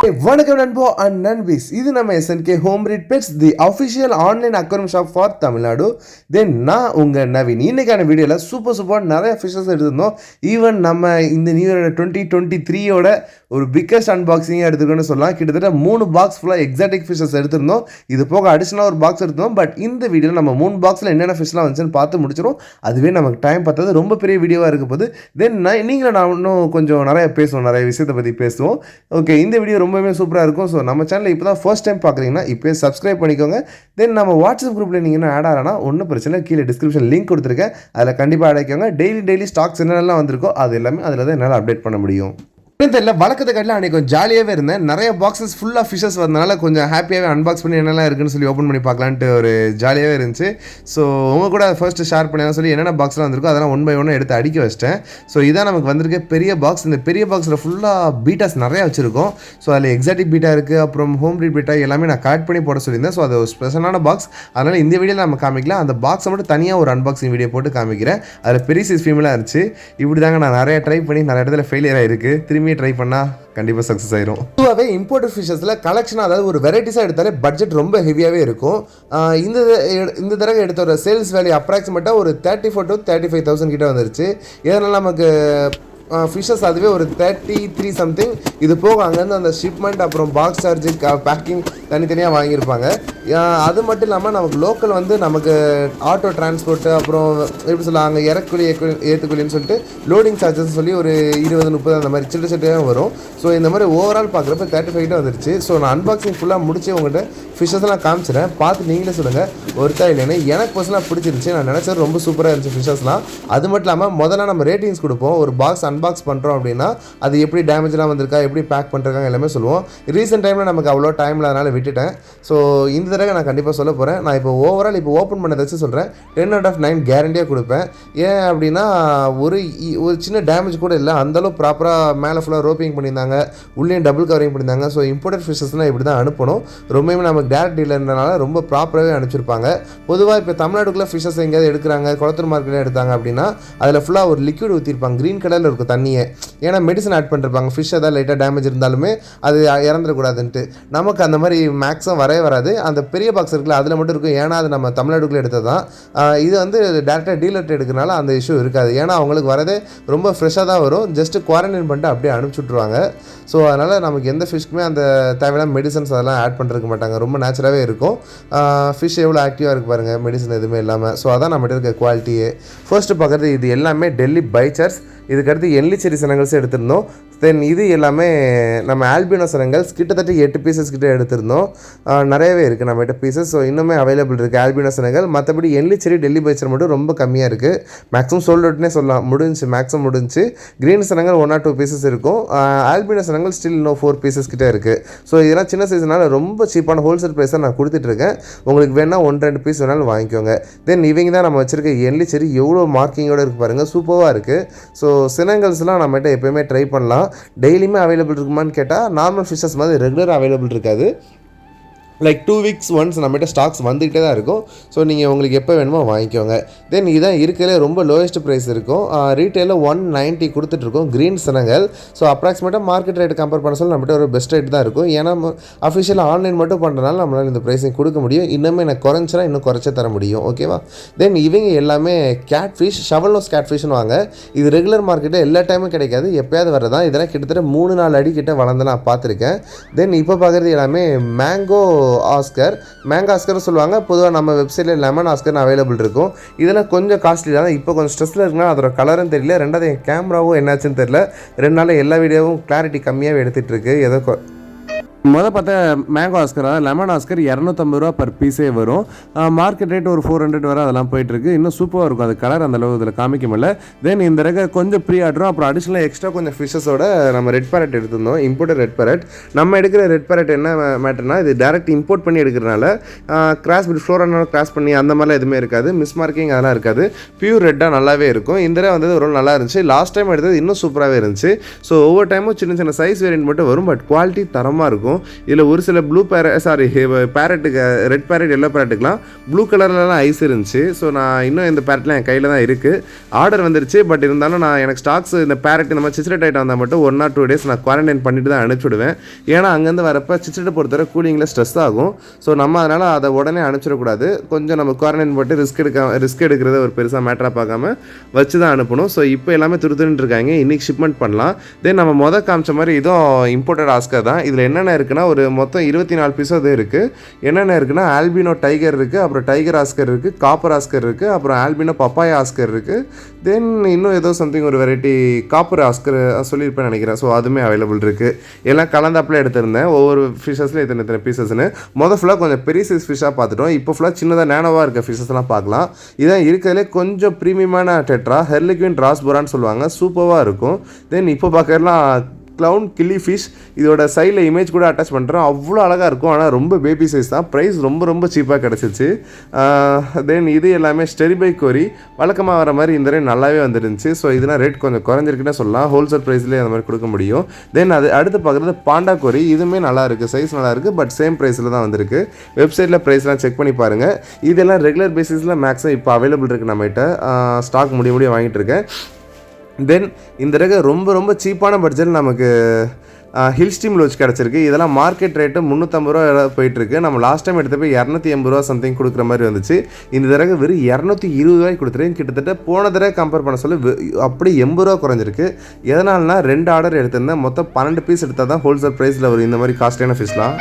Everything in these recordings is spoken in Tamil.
Hey, வணக்கம் நண்போ அண்ட் நண்பீஸ். இது நம்ம SNK home reed pets the official online aquarium shop for Tamil Nadu. Then நான் உங்கள் நவீன். இன்னைக்கான வீடியோவில் சூப்பர் நிறைய ஃபிஷஸ் எடுத்திருந்தோம். ஈவன் நம்ம இந்த நியூ இயர் 2023யோட ஒரு பிக்கஸ்ட் அன்பாக்சிங்காக எடுத்துக்கணும்னு சொல்லலாம். கிட்டத்தட்ட 3 பாக்ஸ் ஃபுல்லாக எக்ஸாட்டிக் ஃபிஷஸ் எடுத்திருந்தோம். இது போக அடிஷனலாக ஒரு பாக்ஸ் எடுத்தோம். பட் இந்த வீடியோவில் நம்ம 3 பாக்ஸில் என்னென்ன ஃபிஷ்லாம் வந்துச்சுன்னு பார்த்து முடிச்சிடும். அதுவே நமக்கு டைம் பார்த்தது ரொம்ப பெரிய வீடியோவாக இருக்க போது. தென் நான் இன்னும் கொஞ்சம் நிறைய பேசுவோம், நிறைய விஷயத்தை பற்றி பேசுவோம். ஓகே, இந்த வீடியோ ரொம்பவே சூப்பராக இருக்கும். ஸோ நம்ம சேனலில் இப்போ தான் ஃபர்ஸ்ட் டைம் பார்க்குறீங்கன்னா இப்போயே சப்ஸ்கிரைப் பண்ணிக்கோங்க. தென் நம்ம வாட்ஸ்அப் குரூப்பில் நீங்கள் இன்னும் ஆட் ஆகலாம், ஒன்றும் பிரச்சனை, கீழே டிஸ்கிரிப்ஷன் லிங்க் கொடுத்துருக்கேன், அதில் கண்டிப்பாக அடைக்கோங்க. டெய்லி ஸ்டாக்ஸ் என்னெல்லாம் வந்திருக்கோ அது எல்லாமே அதில் தான் என்னால் அப்டேட் பண்ண முடியும். தெரியல, வழக்கத்தை காட்டில் அன்றைக்கி கொஞ்சம் ஜாலியாகவே இருந்தேன். நிறைய பாக்ஸஸ் ஃபுல்லாக ஃபிஷஸ் வந்தனால கொஞ்சம் ஹாப்பியாகவே அன்பாக்ஸ் பண்ணி என்னெல்லாம் இருக்குன்னு சொல்லி ஓப்பன் பண்ணி பார்க்கலான்ட்டு ஒரு ஜாலியாகவே இருந்துச்சு. ஸோ உங்கள் கூட ஃபர்ஸ்ட்டு ஷேர் பண்ணி சொல்லி என்னென்ன பாக்ஸ்லாம் வந்திருக்கோ அதெல்லாம் 1 by 1 எடுத்து அடிக்க வச்சிட்டேன். ஸோ இதான் நமக்கு வந்திருக்க பெரிய பாக்ஸ். இந்த பெரிய பாக்ஸில் ஃபுல்லாக பீட்டாஸ் நிறையா வச்சுருக்கோம். ஸோ அதில் எக்ஸாட்டிக் பீட்டா இருக்குது, அப்புறம் ஹோம் ரீட் பீட்டா எல்லாமே நான் கட் பண்ணி போட சொல்லியிருந்தேன். ஸோ அது ஒரு ஸ்பெஷலான பாக்ஸ். அதனால் இந்த வீடியோவில் நம்ம காமிக்கலாம். அந்த பாக்ஸை மட்டும் தனியாக ஒரு அன்பாக்சிங் வீடியோ போட்டு காமிக்கிறேன். அதில் பெரிய சைஸ் ஃபீமேலாக இருந்துச்சு. இப்படி தாங்க நான் நிறைய ட்ரை பண்ணி நிறைய இடத்துல ஃபெயிலியர் ஆகிருக்கு. திரும்பி ட்ரை பண்ணால் கண்டிப்பாக சக்ஸஸ் ஆயிரும். பொதுவாகவே இம்போர்ட்டட் ஃபிஷஸில் கலெக்ஷன், அதாவது ஒரு வெரைட்டிஸாக எடுத்தாலே பட்ஜெட் ரொம்ப ஹெவியாகவே இருக்கும். இந்த தடவை எடுத்த ஒரு சேல்ஸ் வேல்யூ அப்ராக்சிமேட்டாக ஒரு 34,000 to 35,000 கிட்ட வந்துருச்சு. இதனால் நமக்கு ஃபிஷஸ் அதுவே ஒரு 33 சம்திங். இது போக அங்கேருந்து அந்த ஷிப்மெண்ட், அப்புறம் பாக்ஸ் சார்ஜு, பேக்கிங் தனித்தனியாக வாங்கியிருப்பாங்க. அது மட்டும் இல்லாமல் நமக்கு லோக்கல் நமக்கு ஆட்டோ டிரான்ஸ்போர்ட்டு, அப்புறம் எப்படி சொல்லலாம், அங்கே இறக்குழி ஏற்றுக்குழின்னு சொல்லிட்டு லோடிங் சார்ஜஸ் சொல்லி ஒரு 20-30 அந்த மாதிரி சில்லறையாக வரும். ஸோ இந்த மாதிரி ஓவரால் பார்க்குறப்ப 35 வந்துருச்சு. ஸோ நான் அன்பாக்சிங் ஃபுல்லாக முடிச்சு உங்கள்கிட்ட ஃபிஷஸ்லாம் காமிச்சிடறேன், பார்த்து நீங்களே சொல்லுங்கள் ஒருத்தா இல்லைன்னு. எனக்கு பர்சனலாக பிடிச்சிருந்துச்சு. நான் நினச்சது ரொம்ப சூப்பராக இருந்துச்சு ஃபிஷஸ்லாம். அது மட்டும் இல்லாமல் முதல்ல நம்ம ரேட்டிங்ஸ் கொடுப்போம். ஒரு பாக்ஸ் அன்பாக்ஸ் பண்ணுறோம் அப்படின்னா அது எப்படி டேமேஜ்லாம் வந்திருக்கா, எப்படி பேக் பண்ணுறாங்க எல்லாமே சொல்லுவோம். ரீசெண்ட் டைமில் நமக்கு அவ்வளோ டைம் இல்லாதனால விட்டுட்டேன். ஸோ இந்த தடவை நான் கண்டிப்பாக சொல்ல போகிறேன். நான் இப்போ ஓவரால் ஓப்பன் பண்ணதை வச்சு சொல்கிறேன். 10 out of 9 கேரண்டியாக கொடுப்பேன். ஏன் அப்படின்னா ஒரு சின்ன டேமேஜ் கூட இல்லை. அந்தளவு ப்ராப்பராக மேலே ஃபுல்லாக ரோப்பிங் பண்ணியிருந்தாங்க, உள்ளே டபுள் கவரிங் பண்ணியிருந்தாங்க. ஸோ இம்போர்ட்டட் ஃபிஷஸ்லாம் இப்படி தான் அனுப்பணும். ரொம்பவே நமக்கு டேரக்ட் டீலர்ன்றனால ரொம்ப ப்ராப்பராகவே அனுப்பிச்சிருப்பாங்க. பொதுவாக இப்போ தமிழ்நாட்டுக்குள்ளே ஃபிஷஸ் எங்கேயாவது எடுக்கிறாங்க, குளத்தூர் மார்க்கெட்டில் எடுத்தாங்க அப்படின்னா அதில் ஃபுல்லாக ஒரு லிக்விட் ஊற்றிருப்பாங்க, க்ரீன் கலரில் இருக்கும் தண்ணியை. ஏன்னா மெடிசன் ஆட் பண்ணிருப்பாங்க, ஃபிஷ் ஏதாவது லைட்டாக டேமேஜ் இருந்தாலுமே அது இறந்துடக்கூடாதுன்ட்டு. நமக்கு அந்த மாதிரி மேக்ஸிமம் வரவே வராது. அந்த பெரிய பாக்ஸ் இருக்குல்ல அதில் மட்டும் இருக்கும். ஏன்னா அது நம்ம தமிழ்நாட்டுக்குள்ளே எடுத்தது தான். இது டேரெக்டாக டீலர்ட்டு எடுக்கிறனால அந்த இஷ்யூ இருக்காது. ஏன்னா அவங்களுக்கு வரதே ரொம்ப ஃப்ரெஷ்ஷாக தான் வரும். ஜஸ்ட்டு குவாரண்டைன் பண்ணிட்டு அப்படியே அனுப்பிச்சி விட்ருவாங்க. ஸோ அதனால் நமக்கு எந்த ஃபிஷ்க்குமே அந்த தேவையான மெடிசன்ஸ் அதெல்லாம் ஆட் பண்ணிருக்க மாட்டாங்க. ரொம்ப நேச்சுராகவே இருக்கும். ஃபிஷ் எவ்வளோ ஆக்டிவாக இருக்குது பாருங்கள், மெடிசன் எதுவுமே இல்லாமல். ஸோ அதான் நம்மகிட்ட இருக்க குவாலிட்டியே. ஃபர்ஸ்ட்டு பார்க்குறது இது எல்லாமே டெல்லி பைச்சர்ஸ். இதுக்கடுத்து என்லிச்செரி சனங்கள்ஸ் எடுத்திருந்தோம். தென் இது எல்லாமே நம்ம ஆல்பினோ சனங்கள்ஸ். கிட்டத்தட்ட 8 பீசஸ் கிட்டே எடுத்திருந்தோம். நிறையவே இருக்குது நம்மகிட்ட பீசஸ். ஸோ இன்னுமே அவைலபிள் இருக்குது ஆல்பினோ சனங்கள். மற்றபடி என்லிச்செரி டெல்லி பைச்சர் மட்டும் ரொம்ப கம்மியாக இருக்குது. மேக்ஸிமம் சோல்ட் அவுட்னே சொல்லலாம், மேக்ஸிமம் முடிஞ்சு. க்ரீன் சனங்கள் 1 or 2 பீசஸ் இருக்கும். ஆல்பினோ சனங்கள் ஸ்டில் இன்னும் 4 பீசஸ் கிட்டே இருக்குது. ஸோ இதெல்லாம் சின்ன சைஸ்னால ரொம்ப சீப்பான ஹோல்சேல் ப்ரைஸாக நான் கொடுத்துட்ருக்கேன். உங்களுக்கு வேணால் 1-2 பீஸ் வேணாலும் வாங்கிக்கோங்க. தென் இவங்க தான் நம்ம வச்சுருக்க என்லிச்செரி. எவ்வளோ மார்க்கிங்கோடு இருக்குது பாருங்கள், சூப்பராக இருக்குது. ஸோ சினங்கள்ஸ்லாம் நம்மகிட்ட எப்போயுமே ட்ரை பண்ணலாம். டெய்லியுமே அவைலபிள் இருக்குமான்னு கேட்டால் நார்மல் ஃபிஷஸ் மாதிரி ரெகுலர் அவைலபிள் இருக்காது. லைக் 2 weeks ஒன்ஸ் நம்மகிட்ட ஸ்டாக்ஸ் வந்துக்கிட்டே தான் இருக்கும். ஸோ நீங்கள் உங்களுக்கு எப்போ வேணுமோ வாங்கிக்கோங்க. தென் இதான் இருக்கிறதுலே ரொம்ப லோயஸ்ட் ப்ரைஸ் இருக்கும். ரீட்டெயிலில் 190 கொடுத்துட்ருக்கோம் க்ரீன் சனங்கள். ஸோ அப்ராக்சிமேட்டாக மார்க்கெட் ரேட்டு கம்பேர் பண்ண சொல்ல நம்மகிட்ட ஒரு பெஸ்ட் ரேட் தான் இருக்கும். ஏன்னா அஃபிஷியலாக ஆன்லைன் மட்டும் பண்ணுறதுனால நம்மளால் இந்த ப்ரைஸிங் கொடுக்க முடியும். இன்னுமே எனக்கு குறைஞ்சினா இன்னும் குறைச்சே தர முடியும். ஓகேவா? தென் இவங்க எல்லாமே catfish, shovel nose cat ஃபிஷ்னு வாங்க. இது ரெகுலர் மார்க்கெட்டில் எல்லா டைமும் கிடைக்காது, எப்போயாவது வரதான். இதெல்லாம் கிட்டத்தட்ட 3-4 அடி கிட்ட வளர்ந்து நான் பார்த்துருக்கேன். தென் இப்போ பார்க்குறது எல்லாமே மேங்கோ ஆஸ்கர் சொல்லுவாங்க. பொதுவாக நம்ம வெப்சைட்டில் லெமன் ஆஸ்கர்னு அவைலபிள் இருக்கும். இதெல்லாம் கொஞ்சம் காஸ்ட்லி தான். இப்போ கொஞ்சம் ஸ்ட்ரெஸ்ஸில் இருக்குன்னா அதோட கலரும் தெரியல, ரெண்டாவது என் கேமராவும் என்னாச்சுன்னு தெரியல. 2 நாள் எல்லா வீடியோவும் கிளாரிட்டி கம்மியாகவே எடுத்துகிட்டு இருக்கு. ஏதோ பார்த்தா மேங்கோ ஆஸ்கர், அதாவது லெமன் ஆஸ்கர் 250 ரூபா பர் பீஸே வரும். மார்க்கெட் ரேட் ஒரு 400 வரை அதெல்லாம் போயிட்டுருக்கு. இன்னும் சூப்பராக இருக்கும். அது கலர் அந்த அளவு இதில் காமிக்க முடியல. தென் இந்த ரக கொஞ்சம் ப்ரீ ஆர்டரும், அப்புறம் அடிஷனலாக எக்ஸ்ட்ரா கொஞ்சம் ஃபிஷஸோட நம்ம ரெட் பேரட் எடுத்திருந்தோம். Imported red parrot. நம்ம எடுக்கிற ரெட் பேரட் என்ன மேட்டர்னா, இது டேரெக்ட் இம்போர்ட் பண்ணி எடுக்கிறனால கிராஸ் ஃப்ளோரான கிராஸ் பண்ணி அந்த மாதிரிலாம் எதுவுமே இருக்காது. மிஸ் மார்க்கிங் அதெல்லாம் இருக்காது. பியூர் ரெட்டாக நல்லாவே இருக்கும். இந்த தடவை ஒரு நல்லா இருந்துச்சு. லாஸ்ட் டைம் எடுத்தது இன்னும் சூப்பராகவே இருந்துச்சு. ஸோ ஒவ்வொரு டைமும் சின்ன சின்ன சைஸ் வேரியன்ட் மட்டும் வரும், பட் குவாலிட்டி தரமாக இருக்கும். இருக்கும். இதில் ஒரு சில பேரட்டுக்கு ரெட் பேரட் எல்லோ பேரட்டுக்கெலாம் ப்ளூ கலர்லலாம் ஐஸ் இருந்துச்சு. ஸோ நான் இன்னும் இந்த பேரட்லாம் என் கையில் தான் இருக்குது. ஆர்டர் வந்துருச்சு. பட் இருந்தாலும் நான் எனக்கு ஸ்டாக்ஸ் இந்த பேரட் இந்த மாதிரி சிச்சரட் ஐட்டம் வந்தால் மட்டும் 1 or 2 days நான் குவாரண்டைன் பண்ணிட்டு தான் அனுப்பிச்சுடுவேன். ஏன்னா அங்கேருந்து வரப்போ சிச்சரட்டை பொறுத்தவரை கூலிங்கில் ஸ்ட்ரெஸ் ஆகும். ஸோ நம்ம அதனால் அதை உடனே அனுப்பிச்சிடக்கூடாது. கொஞ்சம் நம்ம குவாரண்டைன் போட்டு ரிஸ்க் எடுக்கிறத ஒரு பெருசாக மேட்டராக பார்க்காம வச்சு தான் அனுப்பணும். ஸோ இப்போ எல்லாமே துருத்துன்னு இருக்காங்க. இன்றைக்கி ஷிப்மெண்ட் பண்ணலாம். தென் நம்ம காமிச்ச மாதிரி இதுவும் இம்போர்ட்டட் ஆஸ்கர் தான். இதில் என்னென்ன இருக்குன்னா ஒரு மொத்தம் 24 பீஸ் அது இருக்குது. என்னென்ன இருக்குன்னா ஆல்பினோ டைகர் இருக்குது, அப்புறம் டைகர் ஆஸ்கர் இருக்குது, காப்பர் ஆஸ்கர் இருக்குது, அப்புறம் ஆல்பினோ பப்பாயா ஆஸ்கர் இருக்குது. தென் இன்னும் ஏதோ சம்திங் ஒரு வெரைட்டி காப்பர் ஆஸ்கர் சொல்லியிருப்பேன் நினைக்கிறேன். ஸோ அதுவுமே அவைலபிள் இருக்குது. எல்லாம் கலந்தாப்பில் எடுத்திருந்தேன். ஒவ்வொரு ஃபிஷஸில் இத்தனை பீசஸ்னு ஃபுல்லாக கொஞ்சம் பெரிய சைஸ் ஃபிஷ்ஷாக பார்த்துட்டோம். இப்போ ஃபுல்லாக சின்னதாக நேனோவாக இருக்க ஃபிஷஸ்லாம் பார்க்கலாம். இதான் இருக்கிறதுலே கொஞ்சம் ப்ரீமியமான டெட்ரா ஹெர்லிக்வின் ராஸ்போரான்னு சொல்லுவாங்க. சூப்பராக இருக்கும். தென் இப்போ பார்க்கலாம் க்ளவுன் கில்லி ஃபிஷ். இதோட சைடில் இமேஜ் கூட அட்டாச் பண்ணுறேன். அவ்வளோ அழகாக இருக்கும். ஆனால் ரொம்ப பேபி சைஸ் தான். ப்ரைஸ் ரொம்ப சீப்பாக கிடச்சிச்சு. தென் இது எல்லாமே ஸ்டெரிபை கோரி வழக்கமாக வர மாதிரி இந்த ரேட் நல்லாவே வந்துருந்துச்சு. ஸோ இதெல்லாம் ரேட் கொஞ்சம் குறைஞ்சிருக்குன்னு சொல்லலாம். ஹோல்சேல் ப்ரைஸ்லேயே அந்த மாதிரி கொடுக்க முடியும். தென் அது அடுத்து பார்க்குறது பாண்டா கோரி. இதுவுமே நல்லா இருக்குது. சைஸ் நல்லா இருக்குது. பட் சேம் ப்ரைஸில் தான் வந்திருக்கு. வெப்சைட்டில் ப்ரைஸ்லாம் செக் பண்ணி பாருங்கள். இதெல்லாம் ரெகுலர் பேசிஸில் மேக்ஸிமம் இப்போ அவைலபிள் இருக்குது நம்மகிட்ட. ஸ்டாக் முடிய வாங்கிட்டு இருக்கேன். தென் இந்த தடவை ரொம்ப சீப்பான பட்ஜெட் நமக்கு ஹில் ஸ்டீம் லோச் கிடச்சிருக்கு. இதெல்லாம் மார்க்கெட் ரேட்டு 350 ரூபா போயிட்டுருக்கு. நம்ம லாஸ்ட் டைம் எடுத்த போய் 280 ரூபா சம்திங் கொடுக்குற மாதிரி வந்துச்சு. இந்த தடவை வெறும் 220 ரூபாய்க்கு கொடுத்துருக்கேன். கிட்டத்தட்ட போன தடவை கம்பேர் பண்ண சொல்லி அப்படி 80 ரூபா குறைஞ்சிருக்கு. எதனால்னா 2 ஆர்டர் எடுத்திருந்தேன். மொத்தம் 12 பீஸ் எடுத்தால் தான் ஹோல்சேல் ப்ரைஸில் ஒரு இந்த மாதிரி காஸ்ட்லியான ஃபிஷ்லாம்.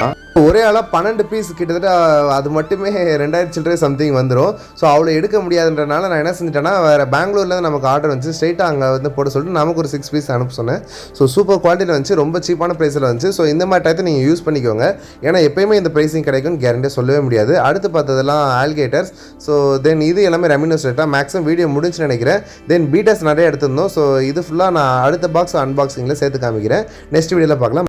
ஒரே ஆளாக 12 பீஸ் கிட்டத்தட்ட அது மட்டுமே 2000 சில்லரை சம்திங் வந்துடும். ஸோ அவ்வளோ எடுக்க முடியாதுன்றனால நான் என்ன செஞ்சிட்டேன்னா வேறு பெங்களூரில் நமக்கு ஆர்டர் வந்துச்சு. ஸ்ட்ரைட்டாக அங்கே போட சொல்லிட்டு நமக்கு ஒரு 6 பீஸ் அனுப்ப சொன்னேன். ஸோ சூப்பர் குவாலிட்டியில் வந்துச்சு. ரொம்ப சீப்பான ப்ரைஸில் வந்துச்சு. ஸோ இந்த மாதிரி டயத்தை நீங்கள் யூஸ் பண்ணிக்கோங்க. ஏன்னா எப்போயுமே இந்த ப்ரைஸிங் கிடைக்கும்னு கேரண்டியாக சொல்லவே முடியாது. அடுத்து பார்த்ததெல்லாம் ஆல்கேட்டர்ஸ். ஸோ தென் இது எல்லாமே ரெமினோஸ் ரேட்டாக மேக்ஸிமம் வீடியோ முடிஞ்சுன்னு நினைக்கிறேன். தென் பீட்டர்ஸ் நிறைய எடுத்திருந்தோம். ஸோ இது ஃபுல்லாக நான் அடுத்த பாக்ஸ் அன்பாக்சிங்கில் சேர்த்து காமிக்கிறேன். நெக்ஸ்ட் வீடியோவில் பார்க்கலாம்.